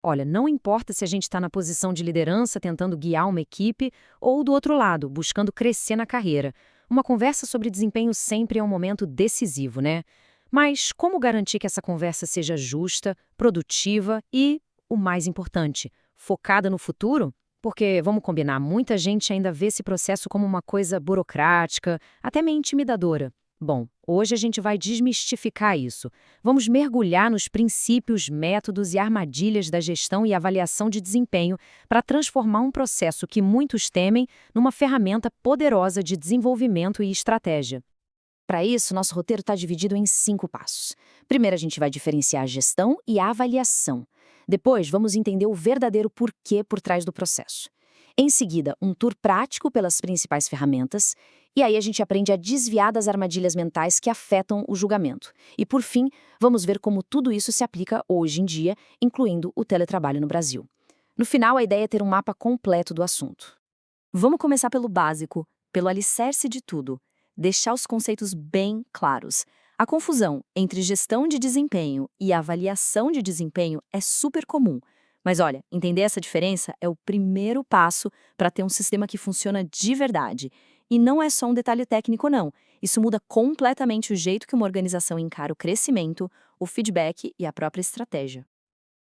Olha, não importa se a gente está na posição de liderança tentando guiar uma equipe ou do outro lado, buscando crescer na carreira. Uma conversa sobre desempenho sempre é um momento decisivo, né? Mas como garantir que essa conversa seja justa, produtiva e, o mais importante, focada no futuro? Porque, vamos combinar, muita gente ainda vê esse processo como uma coisa burocrática, até meio intimidadora. Bom, hoje a gente vai desmistificar isso. Vamos mergulhar nos princípios, métodos e armadilhas da gestão e avaliação de desempenho para transformar um processo que muitos temem numa ferramenta poderosa de desenvolvimento e estratégia. Para isso, nosso roteiro está dividido em 5 passos. Primeiro, a gente vai diferenciar a gestão e a avaliação. Depois, vamos entender o verdadeiro porquê por trás do processo. Em seguida, um tour prático pelas principais ferramentas. E aí a gente aprende a desviar das armadilhas mentais que afetam o julgamento. E por fim, vamos ver como tudo isso se aplica hoje em dia, incluindo o teletrabalho no Brasil. No final, a ideia é ter um mapa completo do assunto. Vamos começar pelo básico, pelo alicerce de tudo. Deixar os conceitos bem claros. A confusão entre gestão de desempenho e avaliação de desempenho é super comum. Mas olha, entender essa diferença é o primeiro passo para ter um sistema que funciona de verdade. E não é só um detalhe técnico, não. Isso muda completamente o jeito que uma organização encara o crescimento, o feedback e a própria estratégia.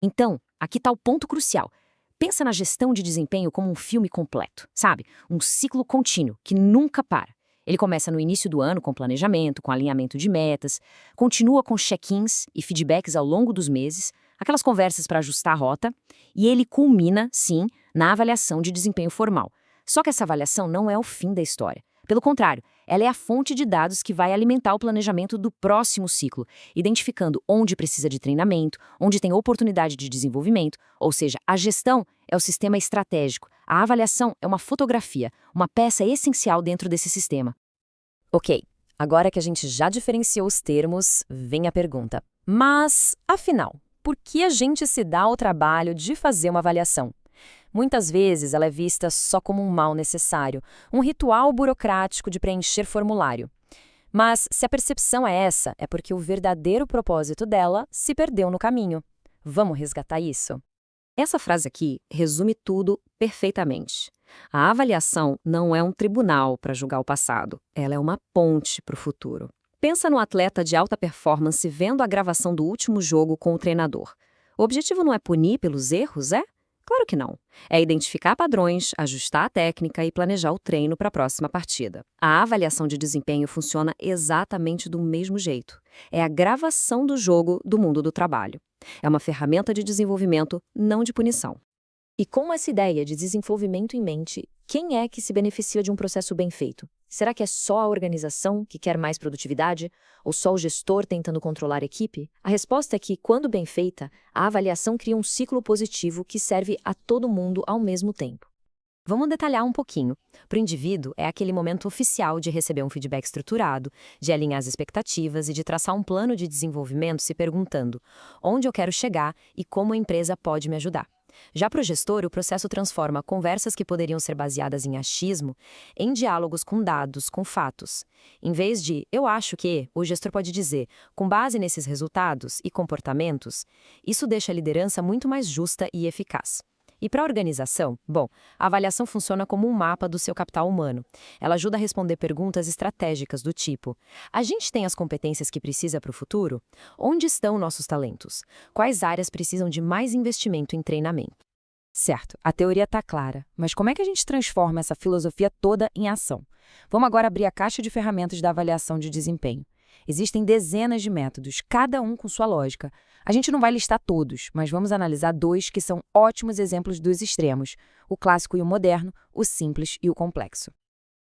Então, aqui está o ponto crucial. Pensa na gestão de desempenho como um filme completo, sabe? Um ciclo contínuo, que nunca para. Ele começa no início do ano com planejamento, com alinhamento de metas, continua com check-ins e feedbacks ao longo dos meses, aquelas conversas para ajustar a rota, e ele culmina, sim, na avaliação de desempenho formal. Só que essa avaliação não é o fim da história. Pelo contrário, ela é a fonte de dados que vai alimentar o planejamento do próximo ciclo, identificando onde precisa de treinamento, onde tem oportunidade de desenvolvimento, ou seja, a gestão é o sistema estratégico, a avaliação é uma fotografia, uma peça essencial dentro desse sistema. Ok, agora que a gente já diferenciou os termos, vem a pergunta. Mas, afinal, por que a gente se dá ao trabalho de fazer uma avaliação? Muitas vezes ela é vista só como um mal necessário, um ritual burocrático de preencher formulário. Mas, se a percepção é essa, é porque o verdadeiro propósito dela se perdeu no caminho. Vamos resgatar isso? Essa frase aqui resume tudo perfeitamente. A avaliação não é um tribunal para julgar o passado, ela é uma ponte para o futuro. Pensa no atleta de alta performance vendo a gravação do último jogo com o treinador. O objetivo não é punir pelos erros, é? Claro que não. É identificar padrões, ajustar a técnica e planejar o treino para a próxima partida. A avaliação de desempenho funciona exatamente do mesmo jeito. É a gravação do jogo do mundo do trabalho. É uma ferramenta de desenvolvimento, não de punição. E com essa ideia de desenvolvimento em mente, quem é que se beneficia de um processo bem feito? Será que é só a organização que quer mais produtividade? Ou só o gestor tentando controlar a equipe? A resposta é que, quando bem feita, a avaliação cria um ciclo positivo que serve a todo mundo ao mesmo tempo. Vamos detalhar um pouquinho. Para o indivíduo, é aquele momento oficial de receber um feedback estruturado, de alinhar as expectativas e de traçar um plano de desenvolvimento se perguntando onde eu quero chegar e como a empresa pode me ajudar. Já para o gestor, o processo transforma conversas que poderiam ser baseadas em achismo em diálogos com dados, com fatos. Em vez de "eu acho que", o gestor pode dizer, com base nesses resultados e comportamentos, isso deixa a liderança muito mais justa e eficaz. E para a organização, bom, a avaliação funciona como um mapa do seu capital humano. Ela ajuda a responder perguntas estratégicas do tipo: a gente tem as competências que precisa para o futuro? Onde estão nossos talentos? Quais áreas precisam de mais investimento em treinamento? Certo, a teoria está clara, mas como é que a gente transforma essa filosofia toda em ação? Vamos agora abrir a caixa de ferramentas da avaliação de desempenho. Existem dezenas de métodos, cada um com sua lógica. A gente não vai listar todos, mas vamos analisar 2 que são ótimos exemplos dos extremos: o clássico e o moderno, o simples e o complexo.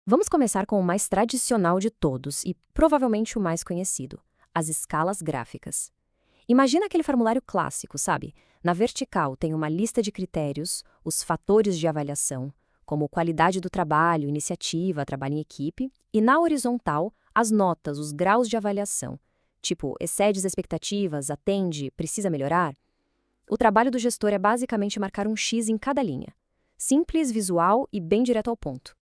Vamos começar com o mais tradicional de todos e provavelmente o mais conhecido: as escalas gráficas. Imagina aquele formulário clássico, sabe? Na vertical tem uma lista de critérios, os fatores de avaliação, como qualidade do trabalho, iniciativa, trabalho em equipe, e na horizontal, as notas, os graus de avaliação, tipo excede as expectativas, atende, precisa melhorar. O trabalho do gestor é basicamente marcar um X em cada linha. Simples, visual e bem direto ao ponto.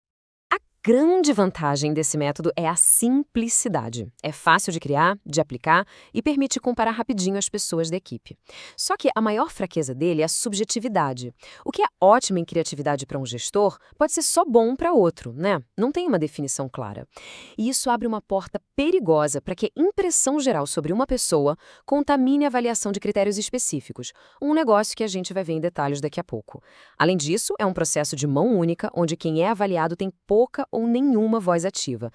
grande vantagem desse método é a simplicidade. É fácil de criar, de aplicar e permite comparar rapidinho as pessoas da equipe. Só que a maior fraqueza dele é a subjetividade. O que é ótimo em criatividade para um gestor pode ser só bom para outro, né? Não tem uma definição clara. E isso abre uma porta perigosa para que a impressão geral sobre uma pessoa contamine a avaliação de critérios específicos, um negócio que a gente vai ver em detalhes daqui a pouco. Além disso, é um processo de mão única, onde quem é avaliado tem pouca ou nenhuma voz ativa.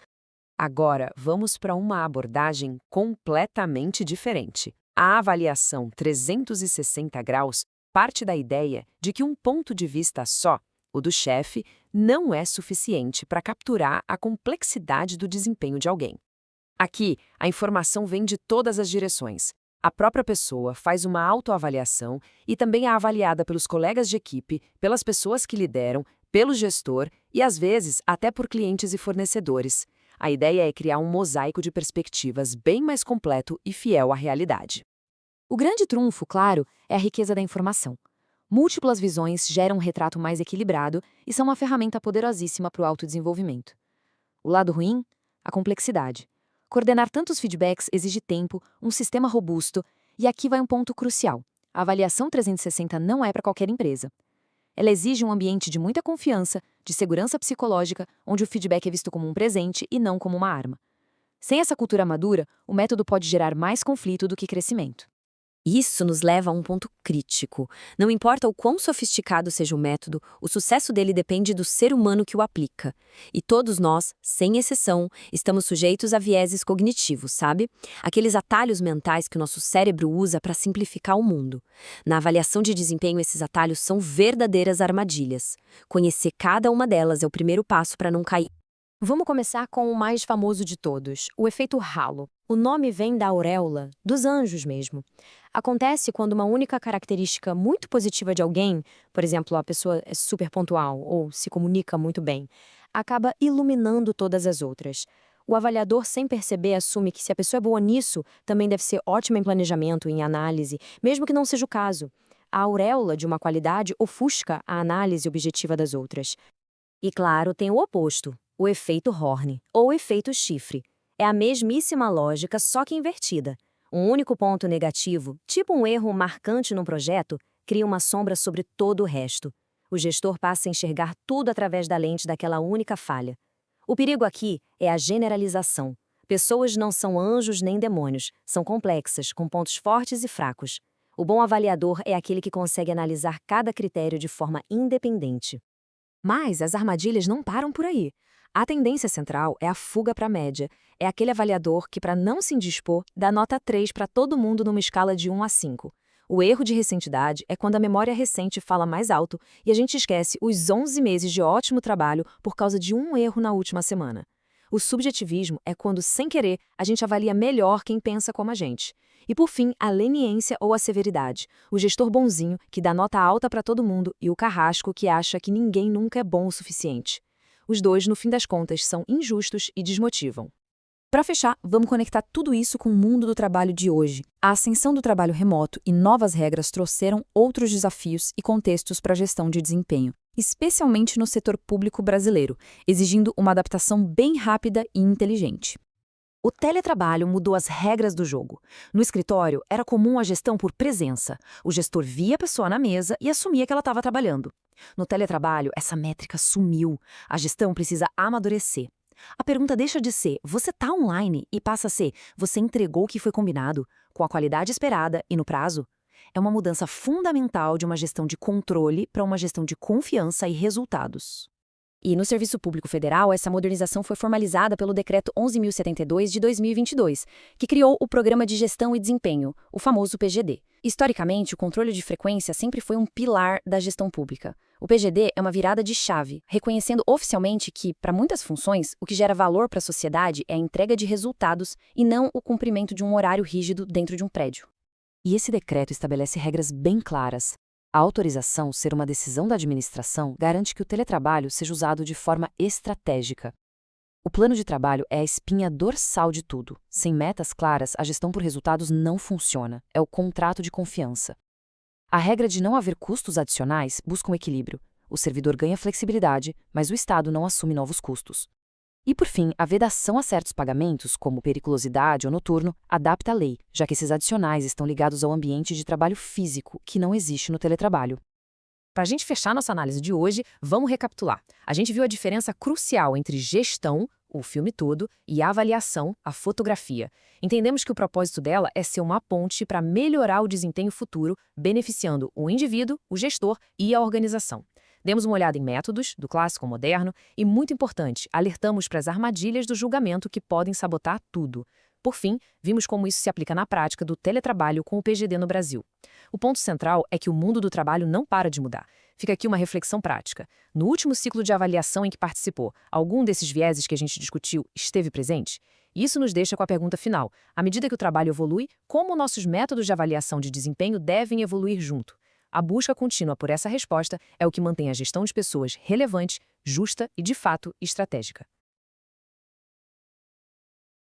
Agora, vamos para uma abordagem completamente diferente. A avaliação 360 graus parte da ideia de que um ponto de vista só, o do chefe, não é suficiente para capturar a complexidade do desempenho de alguém. Aqui, a informação vem de todas as direções. A própria pessoa faz uma autoavaliação e também é avaliada pelos colegas de equipe, pelas pessoas que lideram, pelo gestor e, às vezes, até por clientes e fornecedores. A ideia é criar um mosaico de perspectivas bem mais completo e fiel à realidade. O grande trunfo, claro, é a riqueza da informação. Múltiplas visões geram um retrato mais equilibrado e são uma ferramenta poderosíssima para o autodesenvolvimento. O lado ruim? A complexidade. Coordenar tantos feedbacks exige tempo, um sistema robusto, e aqui vai um ponto crucial. A avaliação 360 não é para qualquer empresa. Ela exige um ambiente de muita confiança, de segurança psicológica, onde o feedback é visto como um presente e não como uma arma. Sem essa cultura madura, o método pode gerar mais conflito do que crescimento. Isso nos leva a um ponto crítico. Não importa o quão sofisticado seja o método, o sucesso dele depende do ser humano que o aplica. E todos nós, sem exceção, estamos sujeitos a vieses cognitivos, sabe? Aqueles atalhos mentais que o nosso cérebro usa para simplificar o mundo. Na avaliação de desempenho, esses atalhos são verdadeiras armadilhas. Conhecer cada uma delas é o primeiro passo para não cair. Vamos começar com o mais famoso de todos, o efeito halo. O nome vem da auréola, dos anjos mesmo. Acontece quando uma única característica muito positiva de alguém, por exemplo, a pessoa é super pontual ou se comunica muito bem, acaba iluminando todas as outras. O avaliador, sem perceber, assume que se a pessoa é boa nisso, também deve ser ótima em planejamento, em análise, mesmo que não seja o caso. A auréola de uma qualidade ofusca a análise objetiva das outras. E claro, tem o oposto. O efeito Horne, ou efeito chifre. É a mesmíssima lógica, só que invertida. Um único ponto negativo, tipo um erro marcante num projeto, cria uma sombra sobre todo o resto. O gestor passa a enxergar tudo através da lente daquela única falha. O perigo aqui é a generalização. Pessoas não são anjos nem demônios, são complexas, com pontos fortes e fracos. O bom avaliador é aquele que consegue analisar cada critério de forma independente. Mas as armadilhas não param por aí. A tendência central é a fuga para a média. É aquele avaliador que, para não se indispor, dá nota 3 para todo mundo numa escala de 1 a 5. O erro de recentidade é quando a memória recente fala mais alto e a gente esquece os 11 meses de ótimo trabalho por causa de um erro na última semana. O subjetivismo é quando, sem querer, a gente avalia melhor quem pensa como a gente. E, por fim, a leniência ou a severidade. O gestor bonzinho, que dá nota alta para todo mundo, e o carrasco, que acha que ninguém nunca é bom o suficiente. Os dois, no fim das contas, são injustos e desmotivam. Para fechar, vamos conectar tudo isso com o mundo do trabalho de hoje. A ascensão do trabalho remoto e novas regras trouxeram outros desafios e contextos para a gestão de desempenho, especialmente no setor público brasileiro, exigindo uma adaptação bem rápida e inteligente. O teletrabalho mudou as regras do jogo. No escritório, era comum a gestão por presença. O gestor via a pessoa na mesa e assumia que ela estava trabalhando. No teletrabalho, essa métrica sumiu. A gestão precisa amadurecer. A pergunta deixa de ser, você está online? E passa a ser, você entregou o que foi combinado, com a qualidade esperada e no prazo? É uma mudança fundamental de uma gestão de controle para uma gestão de confiança e resultados. E no Serviço Público Federal, essa modernização foi formalizada pelo Decreto 11.072 de 2022, que criou o Programa de Gestão e Desempenho, o famoso PGD. Historicamente, o controle de frequência sempre foi um pilar da gestão pública. O PGD é uma virada de chave, reconhecendo oficialmente que, para muitas funções, o que gera valor para a sociedade é a entrega de resultados e não o cumprimento de um horário rígido dentro de um prédio. E esse decreto estabelece regras bem claras. A autorização ser uma decisão da administração garante que o teletrabalho seja usado de forma estratégica. O plano de trabalho é a espinha dorsal de tudo. Sem metas claras, a gestão por resultados não funciona. É o contrato de confiança. A regra de não haver custos adicionais busca um equilíbrio. O servidor ganha flexibilidade, mas o Estado não assume novos custos. E, por fim, a vedação a certos pagamentos, como periculosidade ou noturno, adapta a lei, já que esses adicionais estão ligados ao ambiente de trabalho físico, que não existe no teletrabalho. Para a gente fechar nossa análise de hoje, vamos recapitular. A gente viu a diferença crucial entre gestão, o filme todo, e avaliação, a fotografia. Entendemos que o propósito dela é ser uma ponte para melhorar o desempenho futuro, beneficiando o indivíduo, o gestor e a organização. Demos uma olhada em métodos, do clássico ao moderno, e, muito importante, alertamos para as armadilhas do julgamento que podem sabotar tudo. Por fim, vimos como isso se aplica na prática do teletrabalho com o PGD no Brasil. O ponto central é que o mundo do trabalho não para de mudar. Fica aqui uma reflexão prática. No último ciclo de avaliação em que participou, algum desses vieses que a gente discutiu esteve presente? Isso nos deixa com a pergunta final. À medida que o trabalho evolui, como nossos métodos de avaliação de desempenho devem evoluir junto? A busca contínua por essa resposta é o que mantém a gestão de pessoas relevante, justa e, de fato, estratégica.